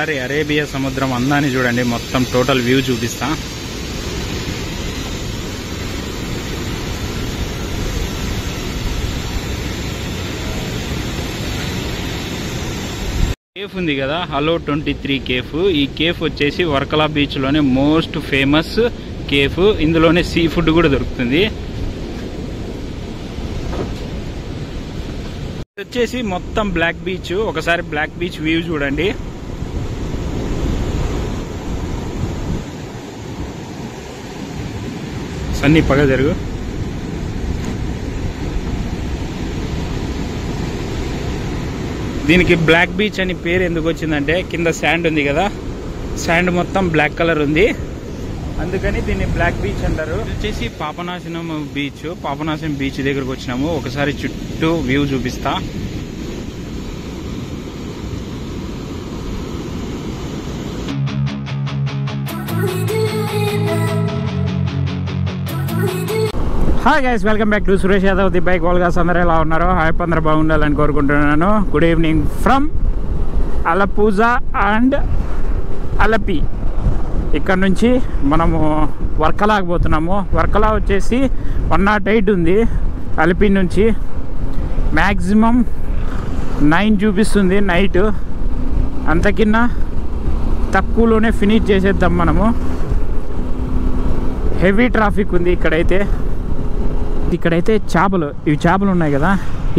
ఒక్కసారి అరేబియా సముద్రం అందాన్ని చూడండి. మొత్తం టోటల్ వ్యూ చూపిస్తా. కేఫ్ ఉంది కదా, హలో 23 కేఫ్. ఈ కేఫ్ వచ్చేసి వర్కలా బీచ్ లోనే మోస్ట్ ఫేమస్ కేఫ్. ఇందులోనే సీ ఫుడ్ కూడా దొరుకుతుంది. వచ్చేసి మొత్తం బ్లాక్ బీచ్. ఒకసారి బ్లాక్ బీచ్ వ్యూ చూడండి. సన్నీ పగ జరుగు. దీనికి బ్లాక్ బీచ్ అని పేరు ఎందుకు వచ్చిందంటే కింద శాండ్ ఉంది కదా, శాండ్ మొత్తం బ్లాక్ కలర్ ఉంది, అందుకని దీన్ని బ్లాక్ బీచ్ అంటారు. వచ్చేసి పాపనాశనం బీచ్. పాపనాశనం బీచ్ దగ్గరకు వచ్చినాము. ఒకసారి చుట్టూ వ్యూ చూపిస్తా. Hi guys, welcome back to Suresh Yadav the bike vlogs. అందరూ ఎలా ఉన్నారు? హాయ్, అందరూ బాగుండాలని కోరుకుంటున్నాను. Good evening from Alappuzha and Alleppey. ఇక్కడ నుంచి మనము వర్కలాకి పోతున్నాము. వర్కలా వచ్చేసి 108 ఉంది. అలపి నుంచి మ్యాక్సిమం 9 చూపిస్తుంది నైట్. అంతకిన్నా తక్కువలోనే ఫినిష్ చేసేద్దాం మనము. హెవీ ట్రాఫిక్ ఉంది ఇక్కడైతే. ఇక్కడైతే చేపలు, ఇవి చేపలు ఉన్నాయి కదా,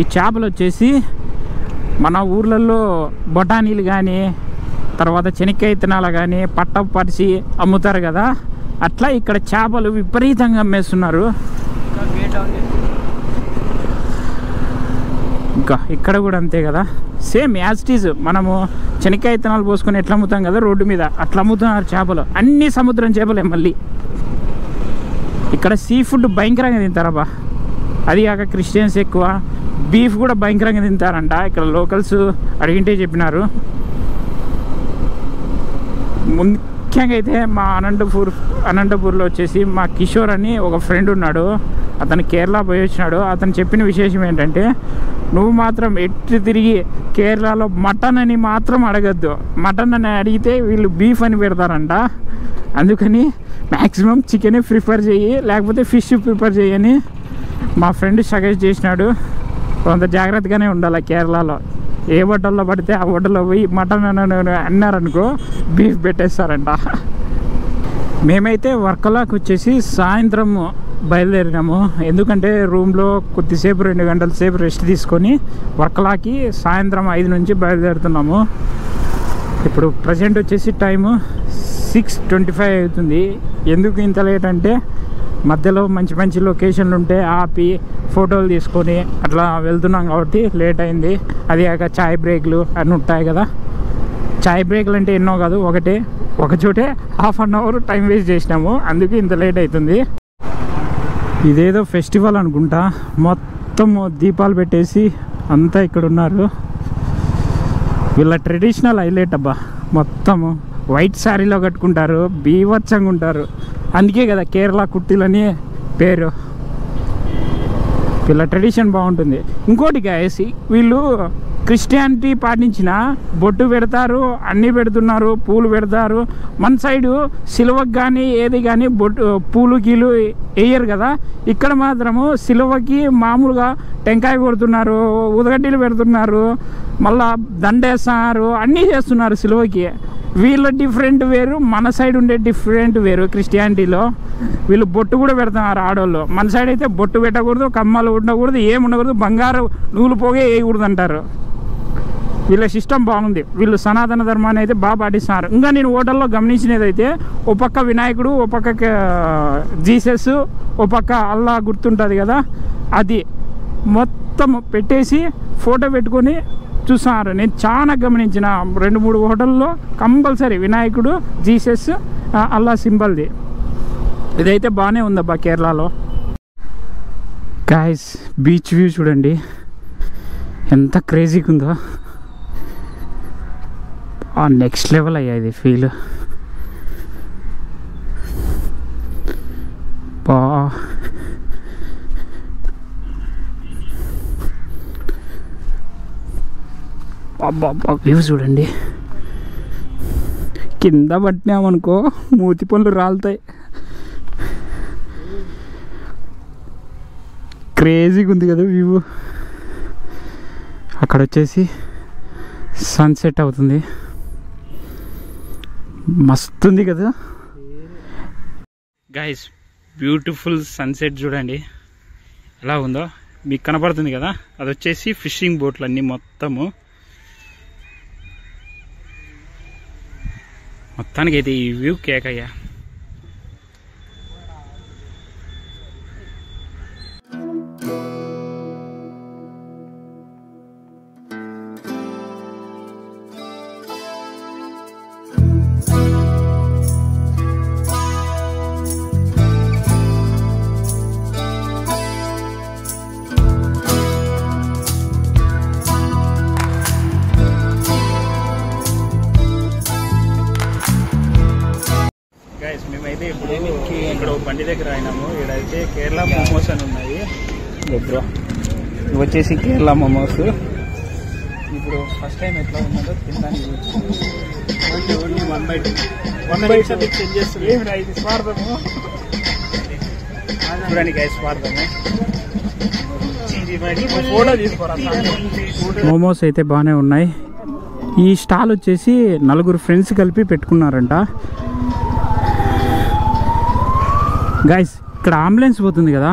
ఈ చేపలు వచ్చేసి మన ఊర్లలో బఠానీలు కానీ తర్వాత శనక్కాయ విత్తనాలు కానీ పట్టపరిచి అమ్ముతారు కదా, అట్లా ఇక్కడ చేపలు విపరీతంగా అమ్మేస్తున్నారు. ఇంకా ఇక్కడ కూడా అంతే కదా, సేమ్ యాజ్ ఇట్ ఈజ్. మనము శనక్కాయ విత్తనాలు పోసుకొని ఎట్లా అమ్ముతాం కదా రోడ్డు మీద, అట్లా అమ్ముతున్నారు చేపలు. అన్ని సముద్రం చేపలే. మళ్ళీ ఇక్కడ సీ ఫుడ్ భయంకరంగా తింటారబ్బా. అది కాక క్రిస్టియన్స్ ఎక్కువ. బీఫ్ కూడా భయంకరంగా తింటారంట. ఇక్కడ లోకల్స్ అడిగింటే చెప్పినారు. ముఖ్యంగా అయితే మా అనంతపూర్లో వచ్చేసి మా కిషోర్ అని ఒక ఫ్రెండ్ ఉన్నాడు. అతను కేరళ పోయి వచ్చినాడు. అతను చెప్పిన విశేషం ఏంటంటే, నువ్వు మాత్రం ఎటు తిరిగి కేరళలో మటన్ అని మాత్రం అడగద్దు. మటన్ అని అడిగితే వీళ్ళు బీఫ్ అని పెడతారంట. అందుకని మ్యాక్సిమం చికెనే ప్రిఫర్ చెయ్యి, లేకపోతే ఫిష్ ప్రిఫర్ చేయని మా ఫ్రెండ్ సజెస్ట్ చేసినాడు. కొంత జాగ్రత్తగానే ఉండాలి కేరళలో. ఏ హోటల్లో పడితే ఆ హోటల్లో పోయి మటన్ అన్నారనుకో బీఫ్ పెట్టేస్తారంట. మేమైతే వర్కలాకి వచ్చేసి సాయంత్రం బయలుదేరినాము. ఎందుకంటే రూమ్లో కొద్దిసేపు 2 గంటల సేపు రెస్ట్ తీసుకొని వర్కలాకి సాయంత్రం 5 నుంచి బయలుదేరుతున్నాము. ఇప్పుడు ప్రజెంట్ వచ్చేసి టైము 6:25 అవుతుంది. ఎందుకు ఇంత లేట్ అంటే, మధ్యలో మంచి మంచి లొకేషన్లు ఉంటే ఆపి ఫోటోలు తీసుకొని అట్లా వెళ్తున్నాం కాబట్టి లేట్ అయింది. అది కాక చాయ్ బ్రేక్లు అన్నీ ఉంటాయి కదా. చాయ్ బ్రేక్లు అంటే ఎన్నో కాదు, ఒకచోటే ½ అన్ అవర్ టైం వేస్ట్ చేసినాము. అందుకే ఇంత లేట్ అవుతుంది. ఇదేదో ఫెస్టివల్ అనుకుంటా. మొత్తం దీపాలు పెట్టేసి అంతా ఇక్కడ ఉన్నారు. వీళ్ళ ట్రెడిషనల్ హైలైట్ అబ్బా. మొత్తము వైట్ శారీలో కట్టుకుంటారు, బీభత్సంగా ఉంటారు. అందుకే కదా కేరళ కుట్టిలని పేరు. వీళ్ళ ట్రెడిషన్ బాగుంటుంది. ఇంకోటి గాయస్, వీళ్ళు క్రిస్టియానిటీ పాటించిన బొట్టు పెడతారు, అన్నీ పెడుతున్నారు, పూలు పెడతారు. మన సైడు సిలువకి కానీ ఏది కానీ బొట్టు పూలు గీలు వేయరు కదా. ఇక్కడ మాత్రము సిలువకి మామూలుగా టెంకాయ కొడుతున్నారు, ఉదగడ్డీలు పెడుతున్నారు, మళ్ళా దండేస్తున్నారు, అన్నీ చేస్తున్నారు సిలువకి. వీళ్ళ డిఫరెంట్ వేరు, మన సైడ్ ఉండే డిఫరెంట్ వేరు. క్రిస్టియానిటీలో వీళ్ళు బొట్టు కూడా పెడుతున్నారు ఆడవాళ్ళు. మన సైడ్ అయితే బొట్టు పెట్టకూడదు, కమ్మలు ఉండకూడదు, ఏమి ఉండకూడదు, బంగారు నూలు పోగే వేయకూడదు అంటారు. వీళ్ళ సిస్టమ్ బాగుంది. వీళ్ళు సనాతన ధర్మాన్ని అయితే బాగా పాటిస్తున్నారు. ఇంకా నేను హోటల్లో గమనించినది అయితే, ఓ పక్క వినాయకుడు, ఓ పక్క జీసస్, ఓ పక్క అల్లా గుర్తుంటుంది కదా, అది మొత్తం పెట్టేసి ఫోటో పెట్టుకొని చూస్తున్నారు. నేను చాలా గమనించిన 2-3 హోటల్లో కంపల్సరీ వినాయకుడు, జీసస్, అల్లా సింబల్ది. ఇదైతే బాగానే ఉందబ్బా కేరళలో. గాయ్స్, బీచ్ వ్యూ చూడండి ఎంత క్రేజీగా ఉందో. నెక్స్ట్ లెవెల్ అయ్యా ఇది ఫీల్. బా వ్యూ చూడండి. కింద పట్టినామనుకో మూతి పనులు రాలుతాయి. క్రేజీగా ఉంది కదా వ్యూ. అక్కడ వచ్చేసి సన్సెట్ అవుతుంది, మస్తు ఉంది కదా గైస్. బ్యూటిఫుల్ సన్సెట్ చూడండి ఎలా ఉందో, మీకు కనపడుతుంది కదా. అది వచ్చేసి ఫిషింగ్ బోట్లు అన్నీ మొత్తానికి అయితే ఈ వ్యూ కేకయ్యా. మేమైతే ఇప్పుడు ఇక్కడ బండి దగ్గర అయినాము. ఇక్కడైతే కేరళ మోమోస్ అని ఉన్నాయి. బ్రో ఇవి వచ్చేసి కేరళ మోమోస్. ఇప్పుడు ఫస్ట్ టైం ఎట్లా ఉన్నదో తినడానికి స్వార్థము చూడండి గైస్, స్వార్థము. ఫోటో తీసుకోరా. మోమోస్ అయితే బాగానే ఉన్నాయి. ఈ స్టాల్ వచ్చేసి 4 ఫ్రెండ్స్ కలిపి పెట్టుకున్నారంట గైస్. ఇక్కడ అంబులెన్స్ పోతుంది కదా,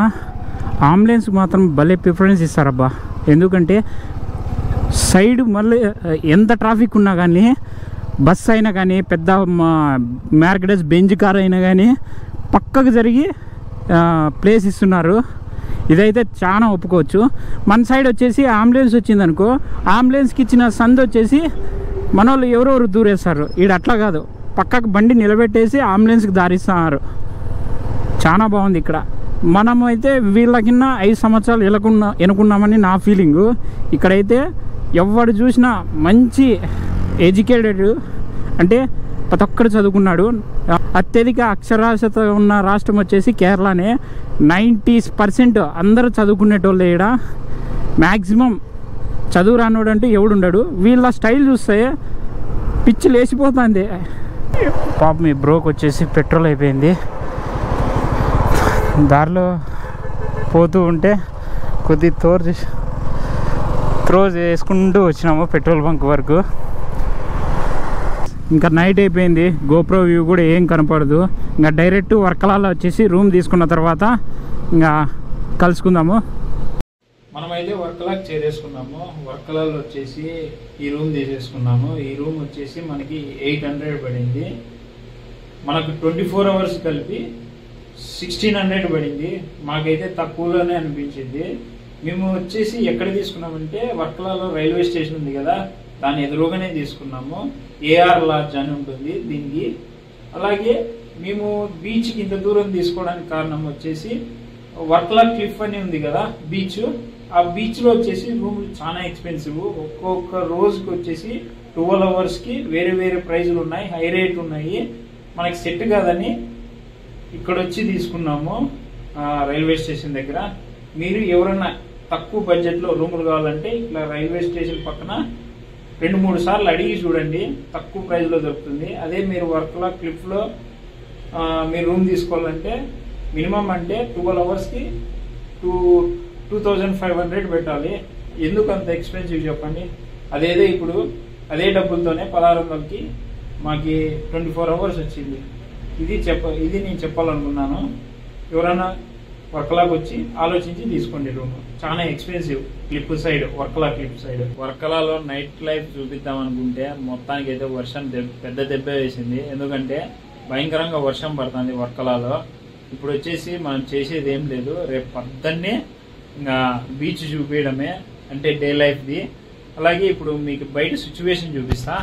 అంబులెన్స్ మాత్రం భలే ప్రిఫరెన్స్ ఇస్తారబ్బా. ఎందుకంటే సైడ్ మళ్ళీ ఎంత ట్రాఫిక్ ఉన్నా కానీ, బస్ అయినా కానీ, పెద్ద మార్కెటస్ బెంజ్ కార్ అయినా కానీ పక్కకు జరిగి ప్లేస్ ఇస్తున్నారు. ఇదైతే చాలా ఒప్పుకోవచ్చు. మన సైడ్ వచ్చేసి అంబులెన్స్ వచ్చిందనుకో, అంబులెన్స్కి ఇచ్చిన సందు వచ్చేసి మన వాళ్ళు ఎవరెవరు దూరేస్తారు. ఈడ అట్లా కాదు, పక్కకు బండి నిలబెట్టేసి అంబులెన్స్కి దారిస్తున్నారు. చాలా బాగుంది ఇక్కడ. మనమైతే వీళ్ళకిన్నా 5 సంవత్సరాలు ఎనుకున్నామని నా ఫీలింగు. ఇక్కడైతే ఎవడు చూసినా మంచి ఎడ్యుకేటెడ్, అంటే ప్రతి ఒక్కరు చదువుకున్నాడు. అత్యధిక అక్షరాస్యత ఉన్న రాష్ట్రం వచ్చేసి కేరళనే. 90% అందరూ చదువుకునేటోళ్ళు. ఇక్కడ మ్యాక్సిమం చదువు రానోడు అంటూ ఎవడుండడు. వీళ్ళ స్టైల్ చూస్తే పిచ్చి లేచిపోతుంది. పాపం మీ బ్రోకి వచ్చేసి పెట్రోల్ అయిపోయింది. దారిలో పోతూ ఉంటే కొద్ది త్రో చేసుకుంటూ వచ్చినాము పెట్రోల్ బంక్ వరకు. ఇంకా నైట్ అయిపోయింది, గోప్రో వ్యూ కూడా ఏం కనపడదు. ఇంకా డైరెక్ట్ వర్కలాలో వచ్చేసి రూమ్ తీసుకున్న తర్వాత ఇంకా కలుసుకుందాము. మనమైతే వర్కలాకి చేరేసుకున్నాము. వర్కలాలో వచ్చేసి ఈ రూమ్ తీసేసుకున్నాము. ఈ రూమ్ వచ్చేసి మనకి 800 పడింది. మనకు 24 అవర్స్ కలిపి 1600 పడింది. మాకైతే తక్కువలోనే అనిపించింది. మేము వచ్చేసి ఎక్కడ తీసుకున్నామంటే వర్కలాలో రైల్వే స్టేషన్ ఉంది కదా, దాని ఎదురుగానే తీసుకున్నాము. ఏఆర్ లాడ్జ్ అని ఉంటుంది దీనికి. అలాగే మేము బీచ్కి ఇంత దూరం తీసుకోవడానికి కారణం వచ్చేసి వర్కలా క్లిఫ్ అని ఉంది కదా బీచ్. ఆ బీచ్లో వచ్చేసి రూమ్లు చాలా ఎక్స్పెన్సివ్. ఒక్కొక్క రోజుకి వచ్చేసి 12 అవర్స్కి వేరే వేరే ప్రైజులు ఉన్నాయి, హై రేట్ ఉన్నాయి. మనకి సెట్ కాదని ఇక్కడ వచ్చి తీసుకున్నాము రైల్వే స్టేషన్ దగ్గర. మీరు ఎవరన్నా తక్కువ బడ్జెట్లో రూములు కావాలంటే ఇట్లా రైల్వే స్టేషన్ పక్కన 2-3 సార్లు అడిగి చూడండి, తక్కువ ప్రైస్లో దొరుకుతుంది. అదే మీరు వర్కలా క్లిఫ్లో మీరు రూమ్ తీసుకోవాలంటే మినిమం అంటే 12 అవర్స్కి 2500 పెట్టాలి. ఎందుకు అంత ఎక్స్పెన్సివ్ చెప్పండి. అదేదో ఇప్పుడు అదే డబ్బులతోనే 1600కి మాకి 24 అవర్స్ వచ్చింది. ఇది నేను చెప్పాలనుకున్నాను. ఎవరైనా వర్కలాకి వచ్చి ఆలోచించి తీసుకోండి రూమ్. చాలా expensive cliff side, Varkala cliff side. వర్కలాలో నైట్ లైఫ్ చూపిద్దాం అనుకుంటే మొత్తానికి అయితే వర్షం పెద్ద దెబ్బ వేసింది. ఎందుకంటే భయంకరంగా వర్షం పడుతుంది వర్కలాలో. ఇప్పుడు వచ్చేసి మనం చేసేది ఏం లేదు, రేపు పొద్దున్నే ఇంకా బీచ్ చూపించడమే, అంటే డే లైఫ్ది. అలాగే ఇప్పుడు మీకు బయట సిచ్యువేషన్ చూపిస్తా.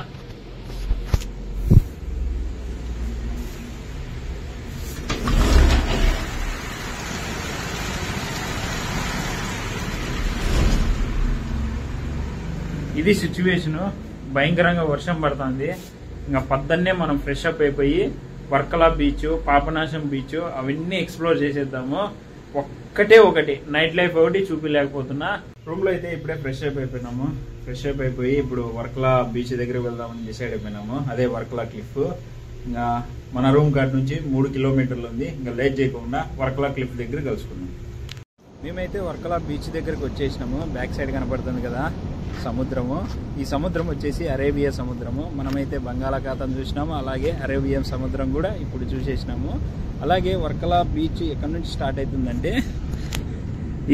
ఇది సిచ్యువేషన్. భయంకరంగా వర్షం పడుతుంది. ఇంకా పొద్దున్నే మనం ఫ్రెష్ అప్ అయిపోయి వర్కలా బీచ్, పాపనాశం బీచ్ అవన్నీ ఎక్స్ప్లోర్ చేసేద్దాము. ఒకటి నైట్ లైఫ్ ఒకటి చూపించలేకపోతున్నా. రూమ్ లో అయితే ఇప్పుడే ఫ్రెష్ అప్ అయిపోయినాము. ఫ్రెష్ అప్ అయిపోయి ఇప్పుడు వర్కలా బీచ్ దగ్గర వెళ్దామని డిసైడ్ అయిపోయినాము. అదే వర్కలా క్లిఫ్. ఇంకా మన రూమ్ కాడ నుంచి 3 కిలోమీటర్లు ఉంది. ఇంకా లేట్ చేయకుండా వర్కలా క్లిఫ్ దగ్గర కలుసుకున్నాం. మేమైతే వర్కలా బీచ్ దగ్గరికి వచ్చేసినాము. బ్యాక్ సైడ్ కనపడుతుంది కదా సముద్రము. ఈ సముద్రం వచ్చేసి అరేబియా సముద్రము. మనమైతే బంగాళాఖాతం చూసినాము, అలాగే అరేబియన్ సముద్రం కూడా ఇప్పుడు చూసేసినాము. అలాగే వర్కలా బీచ్ ఎక్కడి నుంచి స్టార్ట్ అవుతుందంటే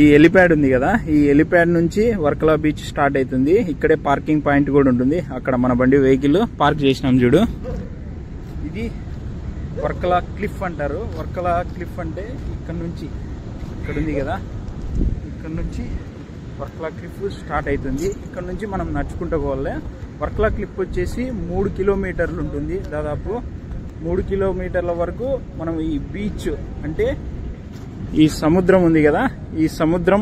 ఈ హెలిప్యాడ్ ఉంది కదా, ఈ హెలిప్యాడ్ నుంచి వర్కలా బీచ్ స్టార్ట్ అవుతుంది. ఇక్కడే పార్కింగ్ పాయింట్ కూడా ఉంటుంది. అక్కడ మన బండి వెహికల్ పార్క్ చేసినాం చూడు. ఇది వర్కలా క్లిఫ్ అంటారు. వర్కలా క్లిఫ్ అంటే ఇక్కడ నుంచి, ఇక్కడ ఉంది కదా, ఇక్కడ నుంచి వర్కలా క్లిఫ్ స్టార్ట్ అవుతుంది. ఇక్కడ నుంచి మనం నడుచుకుంటూ పోవాలి. వర్కలా క్లిఫ్ వచ్చేసి 3 కిలోమీటర్లు ఉంటుంది. దాదాపు 3 కిలోమీటర్ల వరకు మనం ఈ బీచ్ అంటే ఈ సముద్రం ఉంది కదా, ఈ సముద్రం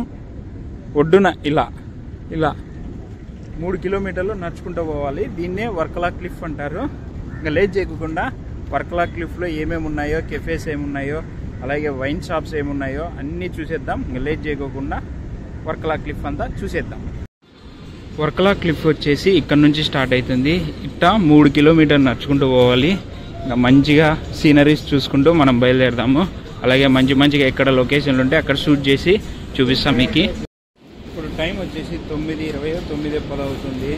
ఒడ్డున ఇలా 3 కిలోమీటర్లు నడుచుకుంటూ పోవాలి. దీన్నే వర్కలా క్లిఫ్ అంటారు. ఇంకా లేట్ చేయకుండా వర్కలా క్లిఫ్లో ఏమేమి ఉన్నాయో, కెఫేస్ ఏమున్నాయో, అలాగే వైన్ షాప్స్ ఏమున్నాయో అన్నీ చూసేద్దాం. ఇంకా లేట్ చేయకుండా వర్కలా క్లిఫ్ అంతా చూసేద్దాం. వర్కలా క్లిఫ్ వచ్చేసి ఇక్కడ నుంచి స్టార్ట్ అవుతుంది. ఇట్లా 3 కిలోమీటర్లు నడుచుకుంటూ పోవాలి. ఇంకా మంచిగా సీనరీస్ చూసుకుంటూ మనం బయలుదేరదాము. అలాగే మంచిగా ఎక్కడ లొకేషన్లు ఉంటే అక్కడ షూట్ చేసి చూపిస్తాం మీకు. ఇప్పుడు టైం వచ్చేసి 9:20, 9:10 అవుతుంది.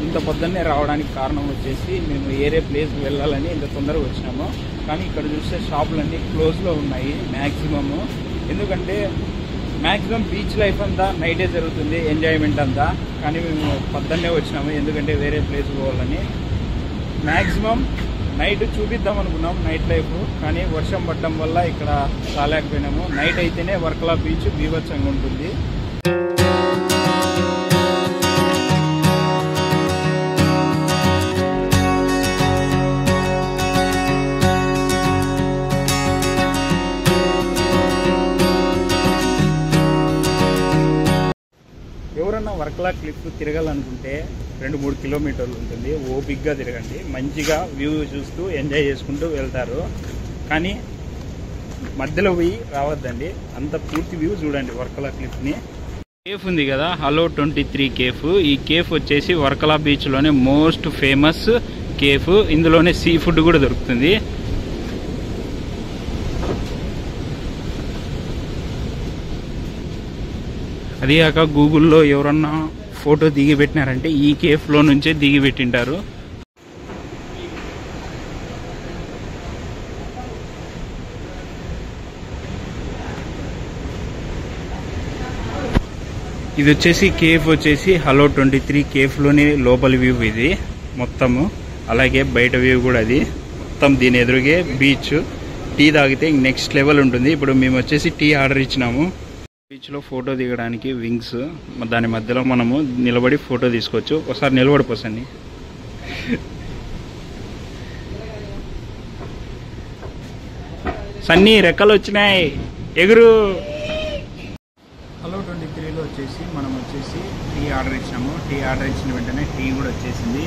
ఇంత పొద్దున్నే రావడానికి కారణం వచ్చేసి మేము ఏరే ప్లేస్కి వెళ్ళాలని ఇంత తొందరగా వచ్చినాము. కానీ ఇక్కడ చూస్తే షాపులన్నీ క్లోజ్లో ఉన్నాయి మ్యాక్సిమము. ఎందుకంటే మ్యాక్సిమం బీచ్ లైఫ్ అంతా నైటే జరుగుతుంది, ఎంజాయ్మెంట్ అంతా. కానీ మేము పొద్దున్నే వచ్చినాము ఎందుకంటే వేరే ప్లేస్ పోవాలని. మ్యాక్సిమం నైట్ చూపిద్దాం అనుకున్నాం నైట్ లైఫ్, కానీ వర్షం పడడం వల్ల ఇక్కడ రాలేకపోయినాము. నైట్ అయితేనే వర్కలా బీచ్ బీభత్సంగా ఉంటుంది. ఎవరన్నా వర్కలా క్లిఫ్ తిరగాలనుకుంటే 2-3 కిలోమీటర్లు ఉంటుంది. ఓపిక్గా తిరగండి, మంచిగా వ్యూ చూస్తూ ఎంజాయ్ చేసుకుంటూ వెళ్తారు. కానీ మధ్యలో పోయి రావద్దండి, అంత పూర్తి వ్యూ చూడండి వర్కలా క్లిఫ్ని. కేఫ్ ఉంది కదా, హలో 23 కేఫ్. ఈ కేఫ్ వచ్చేసి వర్కలా బీచ్లోనే మోస్ట్ ఫేమస్ కేఫ్. ఇందులోనే సీ ఫుడ్ కూడా దొరుకుతుంది. అది కాక గూగుల్లో ఎవరన్నా ఫోటో దిగి పెట్టినారంటే ఈ కేఫ్లో నుంచే దిగి పెట్టింటారు. ఇది వచ్చేసి కేఫ్ వచ్చేసి హలో 23 కేఫ్లోని లోపలి వ్యూ ఇది మొత్తము. అలాగే బయట వ్యూ కూడా అది మొత్తం. దీని ఎదురుగే బీచ్. టీ తాగితే నెక్స్ట్ లెవెల్ ఉంటుంది. ఇప్పుడు మేము వచ్చేసి టీ ఆర్డర్ ఇచ్చినాము. బీచ్లో ఫోటో దిగడానికి వింగ్స్, దాని మధ్యలో మనము నిలబడి ఫోటో తీసుకోవచ్చు. ఒకసారి నిలబడిపోసండి. సన్నీ రెక్కలు వచ్చినాయి, ఎగురు. హలో 23లో వచ్చేసి మనం వచ్చేసి టీ ఆర్డర్ ఇచ్చాము. టీ ఆర్డర్ ఇచ్చిన వెంటనే టీ కూడా వచ్చేసింది.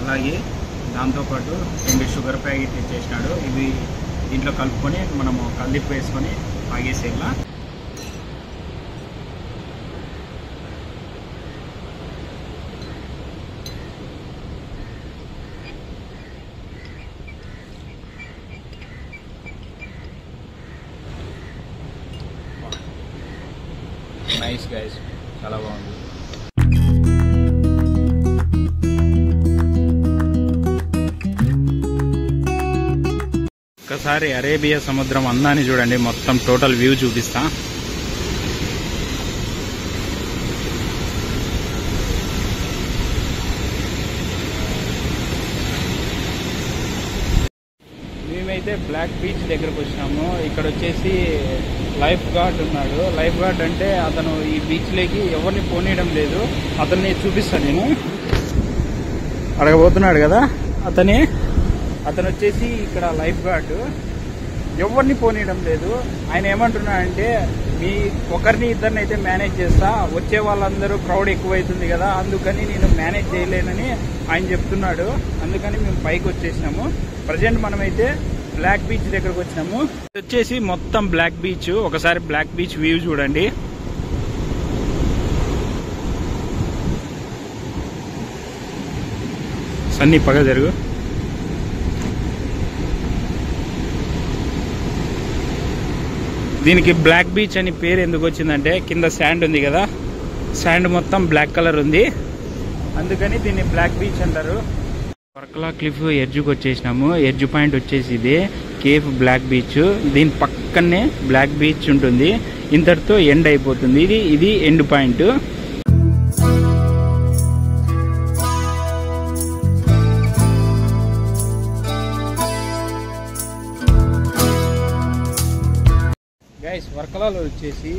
అలాగే దాంతోపాటు 2 షుగర్ ప్యాకెట్ ఇచ్చేసినాడు. ఇవి దీంట్లో కలుపుకొని మనము కల్లిప్పు వేసుకొని తాగేసేలా. నైస్ గైస్, చాలా బాగుంది. ఒకసారి అరేబియా సముద్రం అందాన్ని చూడండి. మొత్తం టోటల్ వ్యూ చూపిస్తా. మేమైతే బ్లాక్ బీచ్ దగ్గరకు వచ్చినాము. ఇక్కడ వచ్చేసి లైఫ్ గార్డ్ ఉన్నాడు. లైఫ్ గార్డ్ అంటే అతను ఈ బీచ్లోకి ఎవరిని పోనీయడం లేదు. అతన్ని చూపిస్తాను నేను. అడగబోతున్నాడు కదా అతను వచ్చేసి ఇక్కడ లైఫ్ గార్డు. ఎవరిని పోనీయడం లేదు. ఆయన ఏమంటున్నాడంటే మీ ఒకరిని ఇద్దరిని అయితే మేనేజ్ చేస్తా, వచ్చే వాళ్ళందరూ క్రౌడ్ ఎక్కువైతుంది కదా, అందుకని నేను మేనేజ్ చేయలేనని ఆయన చెప్తున్నాడు. అందుకని మేము పైకి వచ్చేసినాము. ప్రజెంట్ మనమైతే బ్లాక్ బీచ్ దగ్గరకు వచ్చినాము. ఇది వచ్చేసి మొత్తం బ్లాక్ బీచ్. ఒకసారి బ్లాక్ బీచ్ వ్యూ చూడండి. సన్నీ పగ జరుగు. దీనికి బ్లాక్ బీచ్ అని పేరు ఎందుకు వచ్చిందంటే కింద శాండ్ ఉంది కదా, శాండ్ మొత్తం బ్లాక్ కలర్ ఉంది, అందుకని దీన్ని బ్లాక్ బీచ్ అంటారు. వర్కలా క్లిఫ్ ఎడ్జ్కి వచ్చేసినాము. ఎడ్జ్ పాయింట్ వచ్చేసి ఇదే కేఫ్ బ్లాక్ బీచ్. దీని పక్కనే బ్లాక్ బీచ్ ఉంటుంది. ఇంతటితో ఎండ్ అయిపోతుంది. ఇది ఎండ్ పాయింట్. గైస్ వర్కలాలో వచ్చేసి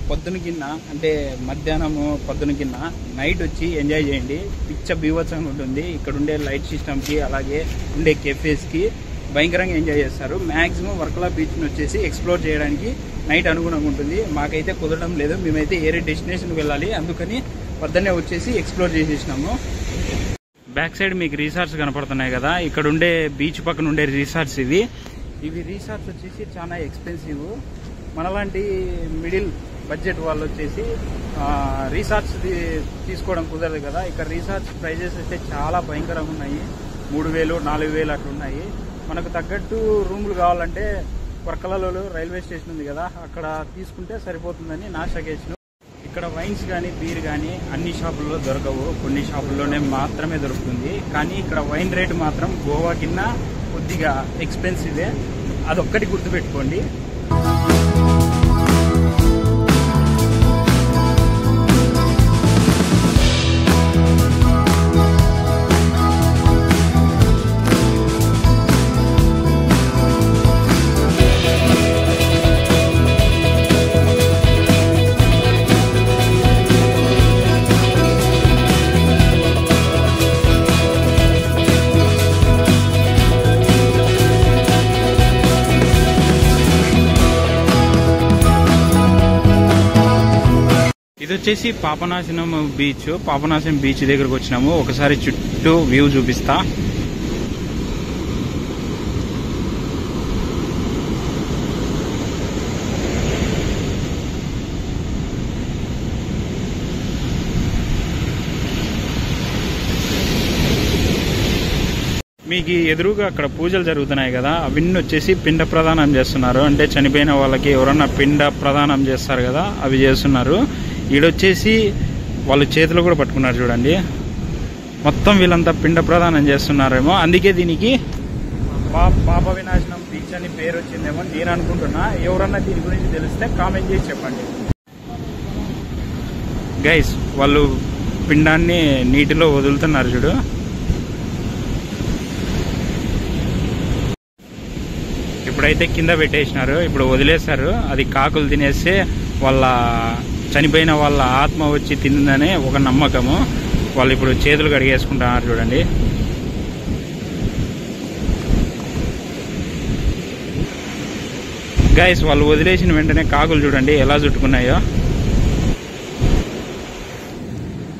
పొద్దున కింద అంటే మధ్యాహ్నము పొద్దున కింద నైట్ వచ్చి ఎంజాయ్ చేయండి. పిచ్చ బీభత్సంగా ఉంటుంది. ఇక్కడ ఉండే లైట్ సిస్టమ్కి అలాగే ఉండే కెఫేస్కి భయంకరంగా ఎంజాయ్ చేస్తారు. మ్యాక్సిమం వర్కలా బీచ్ని వచ్చేసి ఎక్స్ప్లోర్ చేయడానికి నైట్ అనుగుణంగా ఉంటుంది. మాకైతే కుదరడం లేదు, మేమైతే ఏరే డెస్టినేషన్కి వెళ్ళాలి, అందుకని పొద్దున్నే వచ్చేసి ఎక్స్ప్లోర్ చేసేసినాము. బ్యాక్ సైడ్ మీకు రిసార్ట్స్ కనపడుతున్నాయి కదా, ఇక్కడ ఉండే బీచ్ పక్కన ఉండే రిసార్ట్స్ ఇవి రిసార్ట్స్ వచ్చేసి చాలా ఎక్స్పెన్సివ్. మనలాంటి మిడిల్ బడ్జెట్ వాళ్ళు వచ్చేసి రిసార్ట్స్ తీసుకోవడం కుదరదు కదా. ఇక్కడ రిసార్ట్స్ ప్రైజెస్ అయితే చాలా భయంకరంగా ఉన్నాయి. 3000, 4000 అట్లా ఉన్నాయి. మనకు తగ్గట్టు రూములు కావాలంటే వర్కలలో రైల్వే స్టేషన్ ఉంది కదా, అక్కడ తీసుకుంటే సరిపోతుందని నా సజెషన్. ఇక్కడ వైన్స్ కానీ బీర్ కానీ అన్ని షాపుల్లో దొరకవు, కొన్ని షాపుల్లోనే మాత్రమే దొరుకుతుంది. కానీ ఇక్కడ వైన్ రేట్ మాత్రం గోవా కింద కొద్దిగా ఎక్స్పెన్సివే, అదొక్కటి గుర్తుపెట్టుకోండి. ఇది వచ్చేసి పాపనాశనం బీచ్. పాపనాశనం బీచ్ దగ్గరకు వచ్చినాము. ఒకసారి చుట్టూ వ్యూ చూపిస్తా. మీకు ఎదురుగా అక్కడ పూజలు జరుగుతున్నాయి కదా, అవన్నీ వచ్చేసి పిండ ప్రదానం చేస్తున్నారు. అంటే చనిపోయిన వాళ్ళకి ఎవరన్నా పిండ ప్రదానం చేస్తారు కదా, అవి చేస్తున్నారు. ఈడొచ్చేసి వాళ్ళు చేతిలో కూడా పట్టుకున్నారు చూడండి. మొత్తం వీళ్ళంతా పిండ ప్రదానం చేస్తున్నారేమో, అందుకే దీనికి పాప వినాశనం బీచ్ అని పేరు వచ్చిందేమో నేను అనుకుంటున్నా. ఎవరన్నా దీని గురించి తెలిస్తే కామెంట్ చేసి చెప్పండి. గైస్, వాళ్ళు పిండాన్ని నీటిలో వదులుతున్నారు చూడు. ఇప్పుడైతే కింద పెట్టేసినారు, ఇప్పుడు వదిలేశారు. అది కాకులు తినేస్తే వాళ్ళ చనిపోయిన వాళ్ళ ఆత్మ వచ్చి తిందని ఒక నమ్మకము. వాళ్ళు ఇప్పుడు చేతులు కడిగేసుకుంటున్నారు చూడండి. గైస్, వాళ్ళు వదిలేసిన వెంటనే కాకులు చూడండి ఎలా చుట్టుకున్నాయో.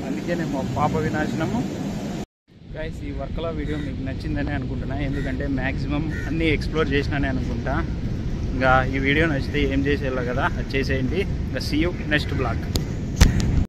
అందుకేనేమో పాప వినాశనము. గైస్, ఈ వర్కలా వీడియో మీకు నచ్చిందని అనుకుంటున్నా. ఎందుకంటే మ్యాక్సిమం అన్నీ ఎక్స్ప్లోర్ చేసినానే అనుకుంటా. ఇంకా ఈ వీడియో నచ్చితే ఏం చేసేయాలి కదా, అది చేసేయండి. ఇంకా సీ యూ నెక్స్ట్ బ్లాగ్.